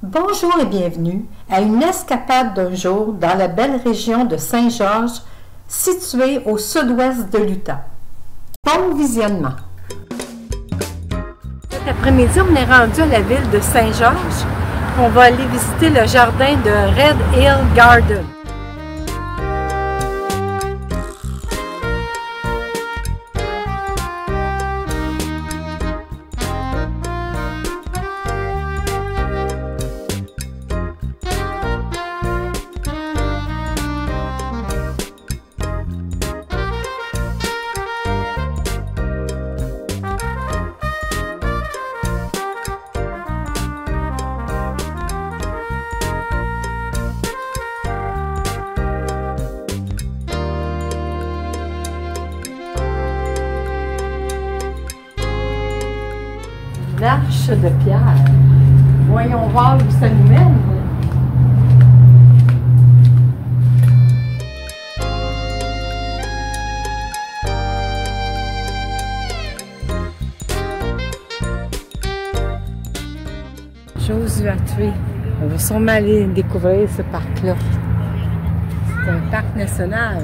Bonjour et bienvenue à une escapade d'un jour dans la belle région de Saint-Georges, située au sud-ouest de l'Utah. Bon visionnement! Cet après-midi, on est rendu à la ville de Saint-Georges. On va aller visiter le jardin de Red Hill Garden. L'arche de pierre. Voyons voir où ça nous mène. Josué tué. On va sûrement aller découvrir ce parc-là. C'est un parc national.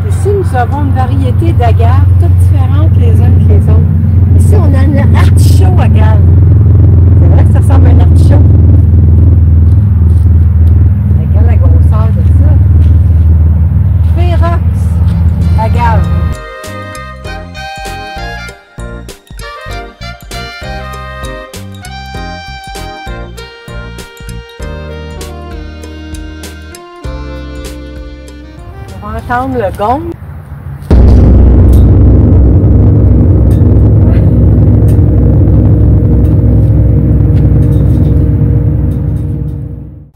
Ici, nous avons une variété d'agaves, toutes différentes les unes que les autres. Ici, on a un artichaut agave. C'est vrai que ça ressemble à un artichaut. Regarde la grosseur de ça. Férox agave. On va entendre le gong.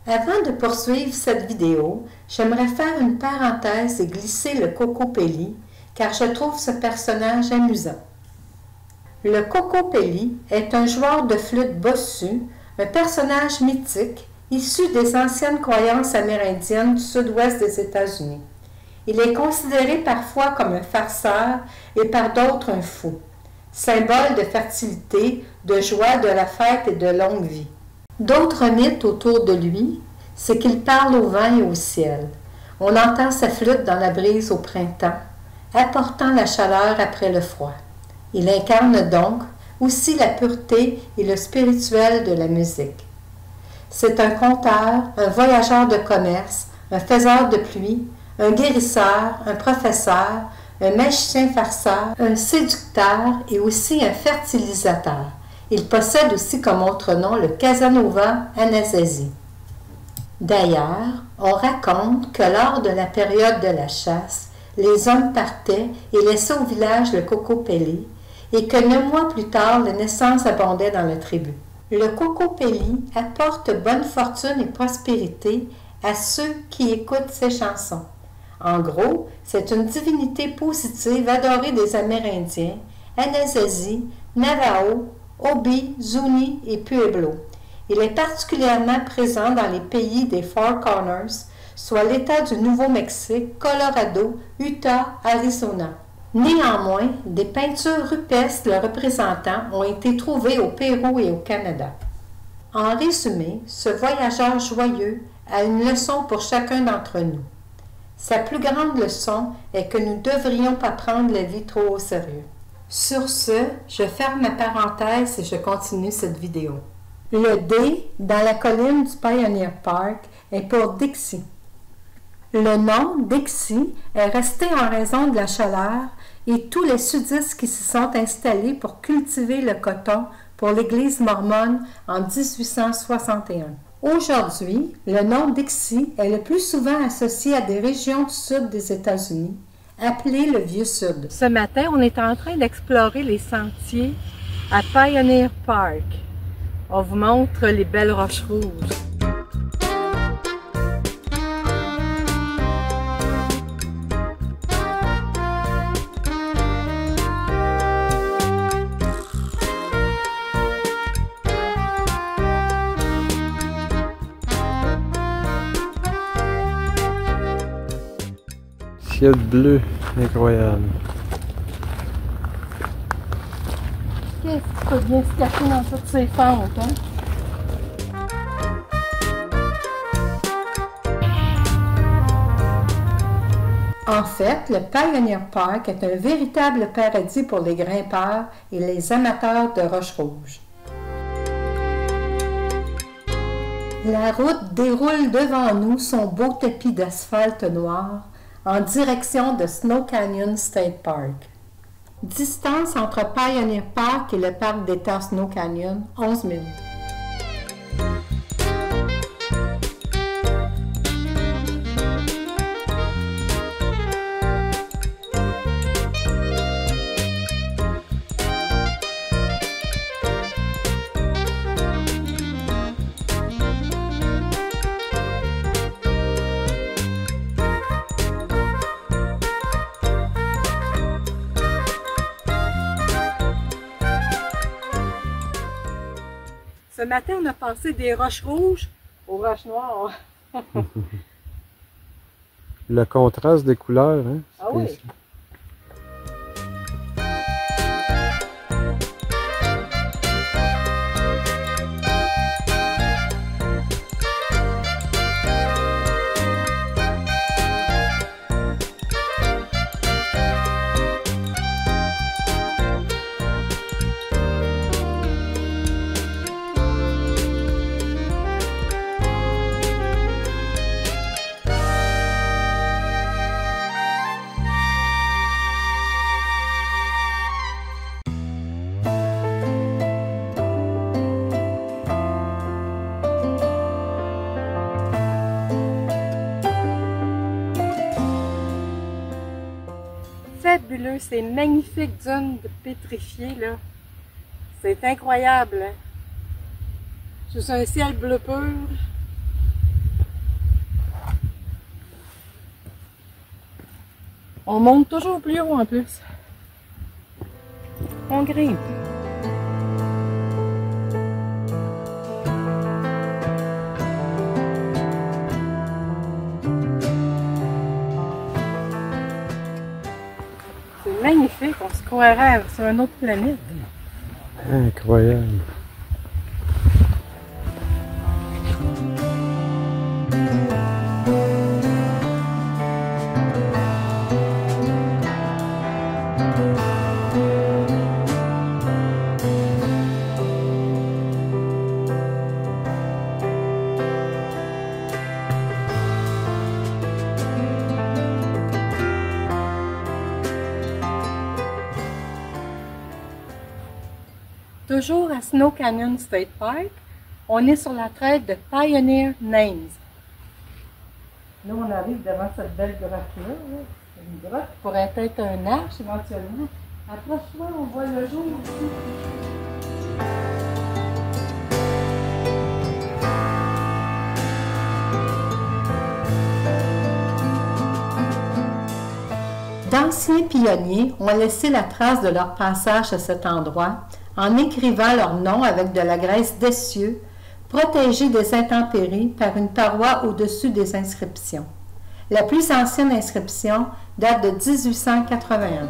Avant de poursuivre cette vidéo, j'aimerais faire une parenthèse et glisser le Kokopelli, car je trouve ce personnage amusant. Le Kokopelli est un joueur de flûte bossu, un personnage mythique, issu des anciennes croyances amérindiennes du sud-ouest des États-Unis. Il est considéré parfois comme un farceur et par d'autres un fou, symbole de fertilité, de joie, de la fête et de longue vie. D'autres mythes autour de lui, c'est qu'il parle au vent et au ciel. On entend sa flûte dans la brise au printemps, apportant la chaleur après le froid. Il incarne donc aussi la pureté et le spirituel de la musique. C'est un conteur, un voyageur de commerce, un faiseur de pluie, un guérisseur, un professeur, un magicien farceur, un séducteur et aussi un fertilisateur. Il possède aussi comme autre nom le Casanova Anasazi. D'ailleurs, on raconte que lors de la période de la chasse, les hommes partaient et laissaient au village le Kokopelli et que 9 mois plus tard, les naissances abondaient dans la tribu. Le Kokopelli apporte bonne fortune et prospérité à ceux qui écoutent ses chansons. En gros, c'est une divinité positive adorée des Amérindiens, Anasazi, Navajo, Obi, Zuni et Pueblo. Il est particulièrement présent dans les pays des Four Corners, soit l'État du Nouveau-Mexique, Colorado, Utah, Arizona. Néanmoins, des peintures rupestres le représentant ont été trouvées au Pérou et au Canada. En résumé, ce voyageur joyeux a une leçon pour chacun d'entre nous. Sa plus grande leçon est que nous ne devrions pas prendre la vie trop au sérieux. Sur ce, je ferme ma parenthèse et je continue cette vidéo. Le D dans la colline du Pioneer Park est pour Dixie. Le nom Dixie est resté en raison de la chaleur et tous les sudistes qui s'y sont installés pour cultiver le coton pour l'Église mormone en 1861. Aujourd'hui, le nom Dixie est le plus souvent associé à des régions du sud des États-Unis, appelées le Vieux-Sud. Ce matin, on est en train d'explorer les sentiers à Pioneer Park. On vous montre les belles roches rouges. ciel bleu, incroyable. Qu'est-ce qui peut bien se cacher dans toutes ces fentes, hein? En fait, le Pioneer Park est un véritable paradis pour les grimpeurs et les amateurs de roches rouges. La route déroule devant nous son beau tapis d'asphalte noir en direction de Snow Canyon State Park. Distance entre Pioneer Park et le parc d'État Snow Canyon, 11 minutes. Ce matin, on a passé des roches rouges aux roches noires. Le contraste des couleurs, hein? Ah oui. Fabuleux, ces magnifiques dunes pétrifiées là. C'est incroyable. Hein? Sous un ciel bleu pur. On monte toujours plus haut en plus. On grimpe. C'est magnifique, on se croirait sur une autre planète. Incroyable. Toujours à Snow Canyon State Park, on est sur la traite de Pioneer Names. Nous, on arrive devant cette belle grotte-là. C'est une grotte qui pourrait être un arche éventuellement. Approche-toi, on voit le jour aussi. D'anciens pionniers ont laissé la trace de leur passage à cet endroit en écrivant leur nom avec de la graisse d'essieu, protégée des intempéries par une paroi au-dessus des inscriptions. La plus ancienne inscription date de 1881.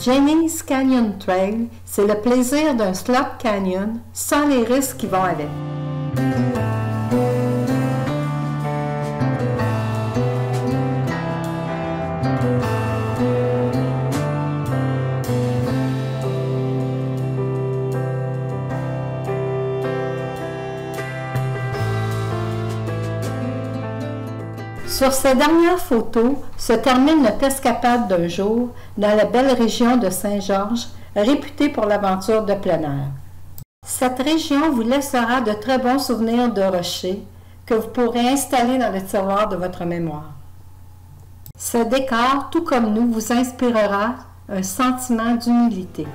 Jennings Canyon Trail, c'est C'est le plaisir d'un slot canyon sans les risques qui vont avec. Sur ces dernières photos se termine notre escapade d'un jour dans la belle région de Saint-Georges, réputée pour l'aventure de plein air. Cette région vous laissera de très bons souvenirs de rochers que vous pourrez installer dans le tiroir de votre mémoire. Ce décor, tout comme nous, vous inspirera un sentiment d'humilité.